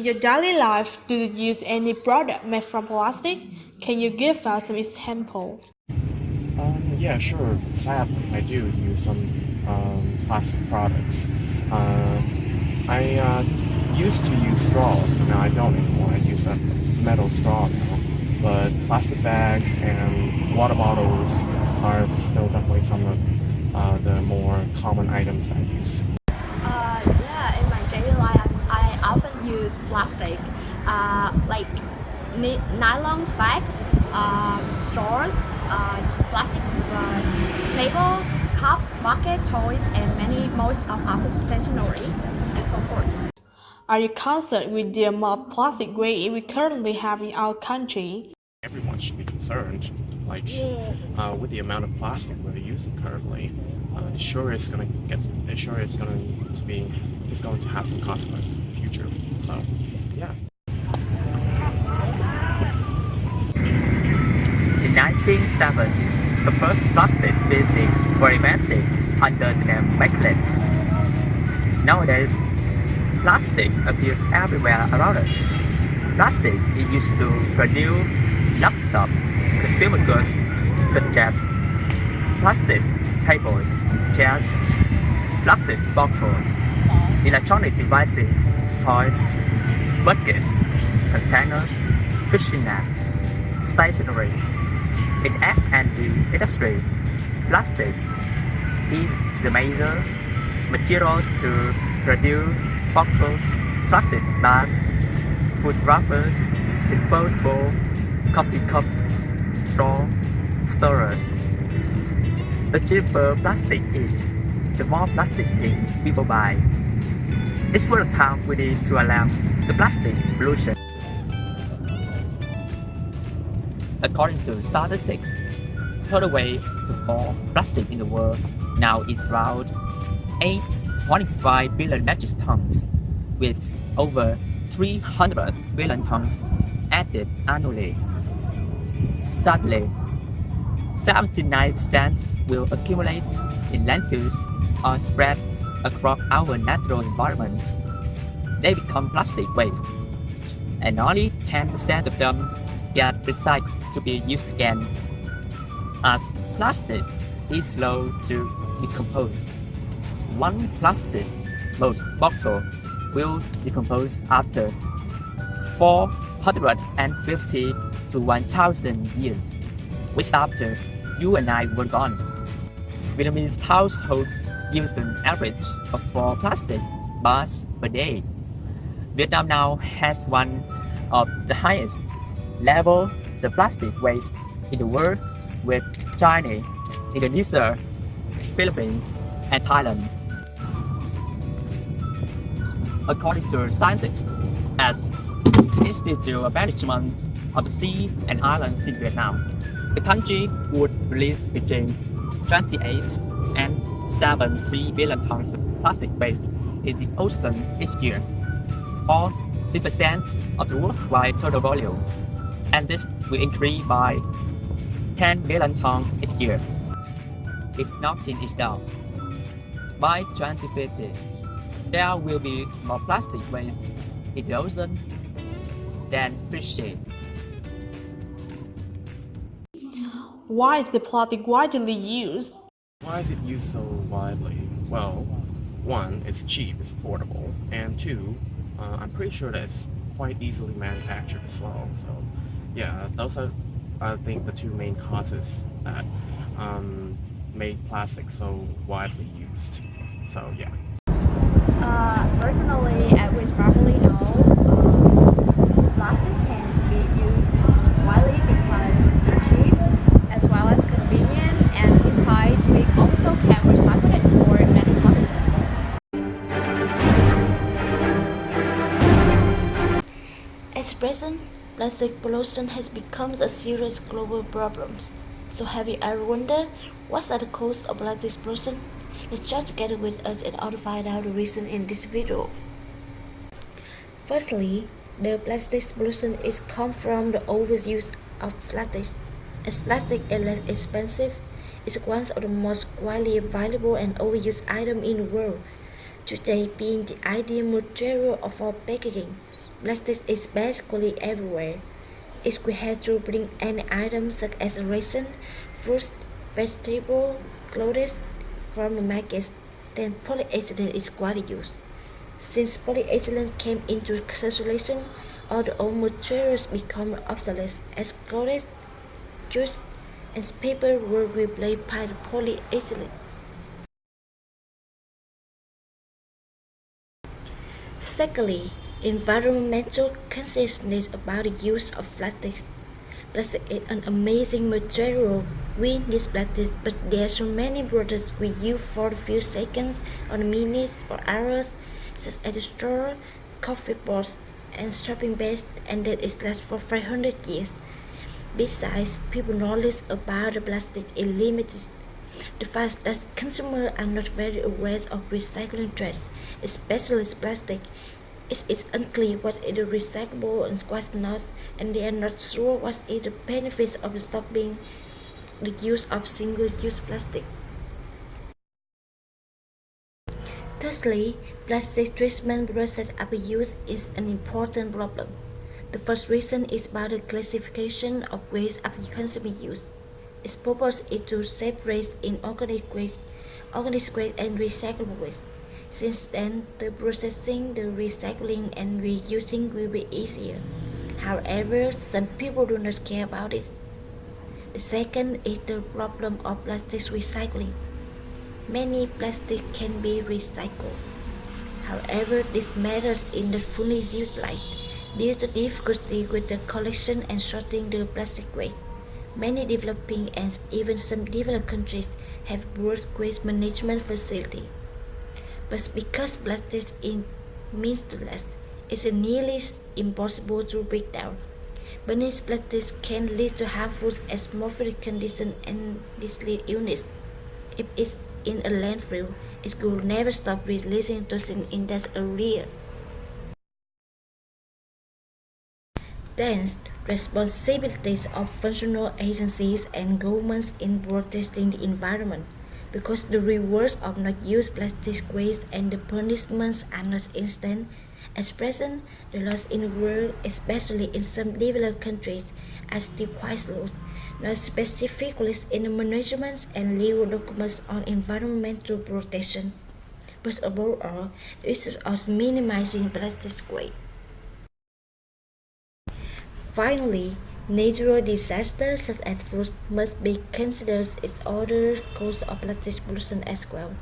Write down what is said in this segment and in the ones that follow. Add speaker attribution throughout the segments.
Speaker 1: In your daily life, do you use any product made from plastic? Can you give us some example?
Speaker 2: Yeah, sure. Sadly, I do use some plastic products. Uh, I used to use straws, but now I don't anymore. I use a metal straw now. But plastic bags and water bottles are still definitely some of the more common items I use.
Speaker 3: Yeah, in my daily life, I often use plastic, like nylon bags, straws, plastic table, cups, bucket, toys, and most of office stationery, and so forth.
Speaker 1: Are you concerned with the amount of plastic waste we currently have in our country?
Speaker 2: Everyone should be concerned, like with the amount of plastic we're using currently. It sure is going to be, it's going to have some consequences in the future. So, yeah.
Speaker 4: In 1970, the first plastic species were invented under the name magnet. Nowadays, plastic appears everywhere around us. Plastic is used to produce lots of consumer goods such as plastic tables, chairs, plastic bottles, electronic devices, toys, buckets, containers, fishing nets, stationeries. In F&B industry, plastic is the major material to produce bottles, plastic bags, food wrappers, disposable coffee cups, straw, stirrer. The cheaper plastic is, the more plastic things people buy. It's worth time we need to alarm the plastic pollution. According to statistics, the total weight to fall plastic in the world now is around 8.5 billion metric tons, with over 300 billion tons added annually. Sadly, 79% will accumulate in landfills or spread across our natural environment. They become plastic waste, and only 10% of them get recycled to be used again. As plastic is slow to decompose, one plastic bottle will decompose after 450 to 1,000 years, which after you and I were gone. Vietnamese households use an average of 4 plastic bags per day. Vietnam now has one of the highest levels of plastic waste in the world, with China, Indonesia, Philippines, and Thailand. According to scientists at Institute of Management of the Sea and Islands in Vietnam, the country would release between 28 and 73 billion tons of plastic waste in the ocean each year, or 6% of the worldwide total volume, and this will increase by 10 billion tons each year if nothing is done. By 2050, there will be more plastic waste in the ocean than fishing.
Speaker 1: Why is the plastic widely used?
Speaker 2: Why is it used so widely? Well, one, it's cheap, it's affordable, and two, I'm pretty sure that it's quite easily manufactured as well. So, yeah, those are, I think, the two main causes that made plastic so widely used. So, yeah.
Speaker 3: Personally, as we probably know, plastic can be used widely because it's cheap as well as convenient, and besides, we also can recycle it for many purposes.
Speaker 5: At present, plastic pollution has become a serious global problem. So have you ever wondered what are the causes of plastic pollution? Let's try together with us and to find out the reason in this video. Firstly, the plastic pollution is come from the overuse of plastic. As plastic is less expensive, it's one of the most widely available and overused items in the world. Today being the ideal material for packaging, Plastic is basically everywhere. If we had to bring any items such as resin, fruits, vegetables, clothes from the market, then polyethylene is widely used. Since polyethylene came into circulation, all the old materials become obsolete as clothes, juice, and paper were replaced by the polyethylene. Secondly, environmental consciousness about the use of plastics. Plastic is an amazing material. We need plastic, but there are so many products we use for a few seconds or minutes or hours, such as a straw, coffee pots, and shopping bags, and that is lasts for 500 years. Besides, people knowledge about the plastic is limited. The fact that consumers are not very aware of recycling threats, especially plastic, it is unclear what is recyclable and what not, and they are not sure what is the benefits of stopping the use of single-use plastic. Thirdly, plastic treatment process abuse is an important problem. The first reason is about the classification of waste after consumer use. Its purpose is to separate inorganic waste, organic waste, and recyclable waste. Since then, the processing, the recycling, and reusing will be easier. However, some people do not care about it. The second is the problem of plastic recycling. Many plastic can be recycled. However, this matters is not fully utilized due to difficulty with the collection and sorting the plastic waste. Many developing and even some developed countries have poor waste management facilities. But because plastic is means to last, it's nearly impossible to break down. Burning plastic can lead to harmful atmospheric conditions and deadly illness. If it's in a landfill, it could never stop releasing toxins in that area. Thence, responsibilities of functional agencies and governments in protecting the environment, because the rewards of not use plastic waste and the punishments are not instant. At present, the laws in the world, especially in some developed countries, are still quite low, not specifically in the management and legal documents on environmental protection. But above all, the issue of minimizing plastic waste. Finally, natural disasters such as floods must be considered as other causes of plastic pollution as well.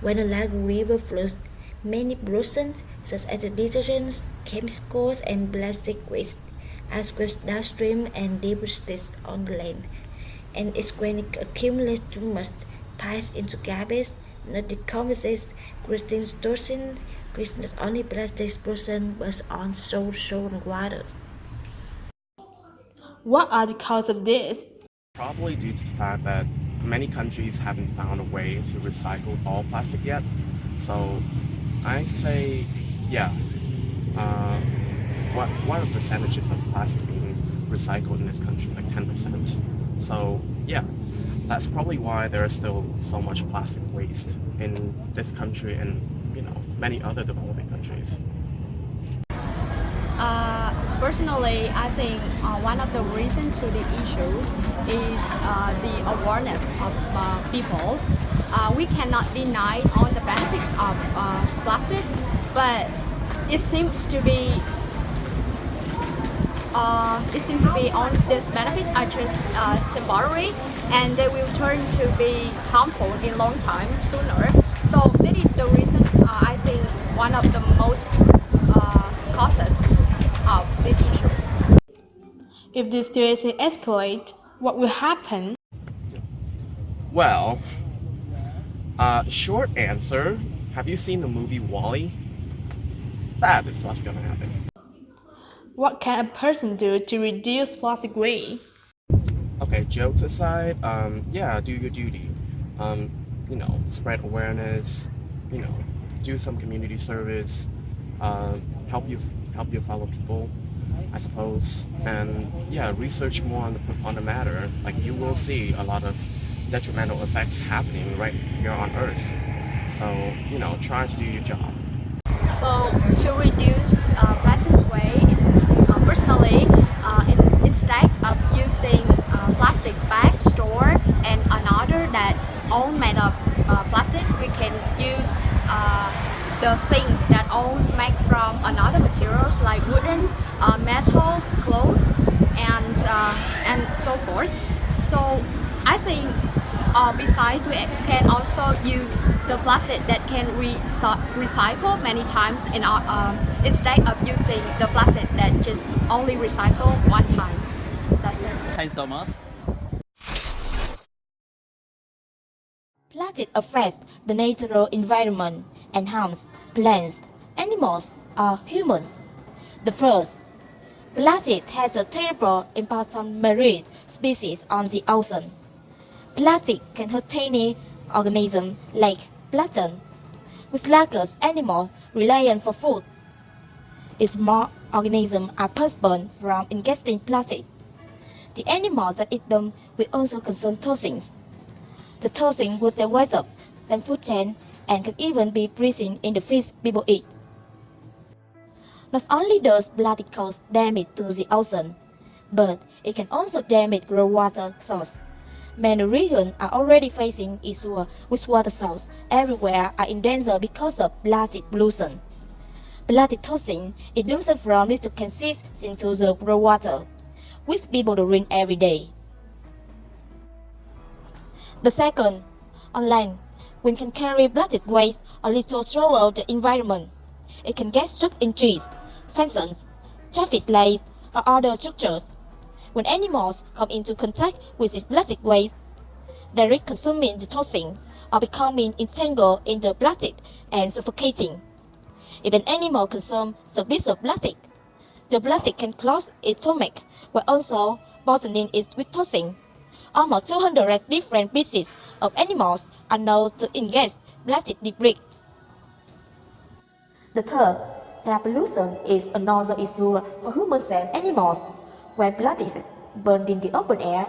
Speaker 5: When a large river floods, many pollutions such as detergents, chemicals, and plastic waste are swept downstream and deposited on the land. And it's when it accumulates too much, piles into garbage, not decomposed, creating toxins, which not only plastic pollution but also soil and water.
Speaker 1: What are the causes of this?
Speaker 2: Probably due to the fact that many countries haven't found a way to recycle all plastic yet. So I say, yeah, what are the percentages of plastic being recycled in this country? Like 10%. So yeah, that's probably why there is still so much plastic waste in this country and many other developing countries.
Speaker 3: Personally, I think one of the reasons to the issues is the awareness of people. We cannot deny all the benefits of plastic, but it seems to be all these benefits are just temporary, and they will turn to be harmful in long time sooner. So that is the reason I think one of the most causes of these issues.
Speaker 1: If this situation escalates, what will happen?
Speaker 2: Well, short answer, have you seen the movie WALL-E? That is what's gonna happen.
Speaker 1: What can a person do to reduce plastic waste?
Speaker 2: Okay, jokes aside, yeah, do your duty. Spread awareness, you know, do some community service, help your fellow people, I suppose, and yeah, research more on the matter. Like you will see a lot of detrimental effects happening right here on Earth. So try to do your job.
Speaker 3: So to reduce plastic waste, personally, instead of using plastic bag store and another that all made of plastic, we can use the things that all made from another materials like wooden, metal, cloth, and so forth. So I think besides we can also use the plastic that can recycle many times in our, instead of using the plastic that just only recycle one time. That's it.
Speaker 4: Thanks so much.
Speaker 5: Plastic affects the natural environment and harms plants, animals, or humans. The first, plastic has a terrible impact on marine species on the ocean. Plastic can hurt tiny organisms like plankton, which largest animals rely on for food. Its small organisms are possible from ingesting plastic. The animals that eat them will also consume toxins. The toxin would then rise up the food chain and can even be present in the fish people eat. Not only does plastic cause damage to the ocean, but it can also damage groundwater sources. Many regions are already facing issues with water sources everywhere are in danger because of plastic pollution. Plastic toxin is dumped from little can seep into the groundwater, which people drink every day. The second, online, one can carry plastic waste or litter throughout the environment. It can get stuck in trees, fences, traffic lights, or other structures. When animals come into contact with this plastic waste, they risk consuming the toxin or becoming entangled in the plastic and suffocating. If an animal consumes a piece of plastic, the plastic can clog its stomach while also poisoning it with toxin. Almost 200 different species of animals are known to ingest plastic debris. The third, air pollution is another issue for humans and animals. When plastic is burned in the open air,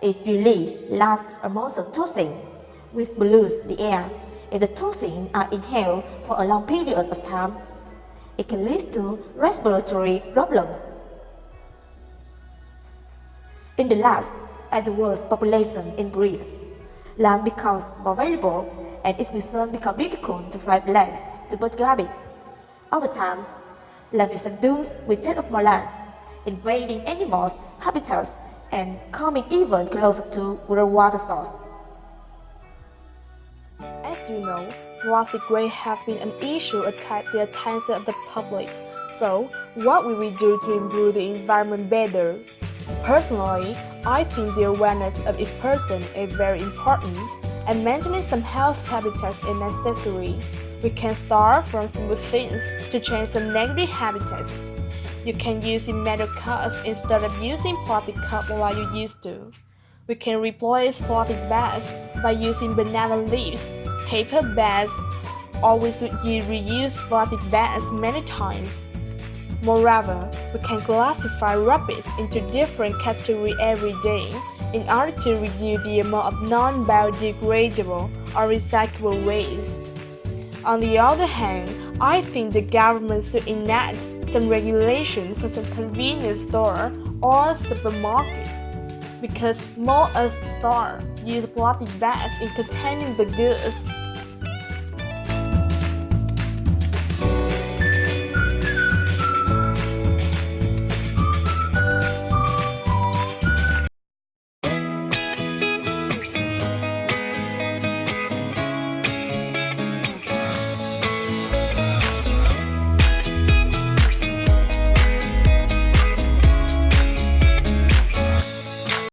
Speaker 5: it releases large amounts of toxin, which pollutes the air. If the toxins are inhaled for a long period of time, it can lead to respiratory problems. In the last, as the world's population increases, land becomes more valuable and it will soon become difficult to find lands to put garbage. Over time, livestock dunes will take up more land, invading animals' habitats and coming even closer to groundwater sources.
Speaker 1: As you know, plastic waste have been an issue attract the attention of the public. So, what will we do to improve the environment better? Personally, I think the awareness of each person is very important, and maintaining some health habitats is necessary. We can start from simple things to change some negative habits. You can use metal cups instead of using plastic cups like you used to. We can replace plastic bags by using banana leaves, paper bags, or we should reuse plastic bags many times. Moreover, we can classify rubbish into different categories every day in order to reduce the amount of non-biodegradable or recyclable waste. On the other hand, I think the government should enact some regulation for some convenience store or supermarket, because most stores use plastic bags in containing the goods.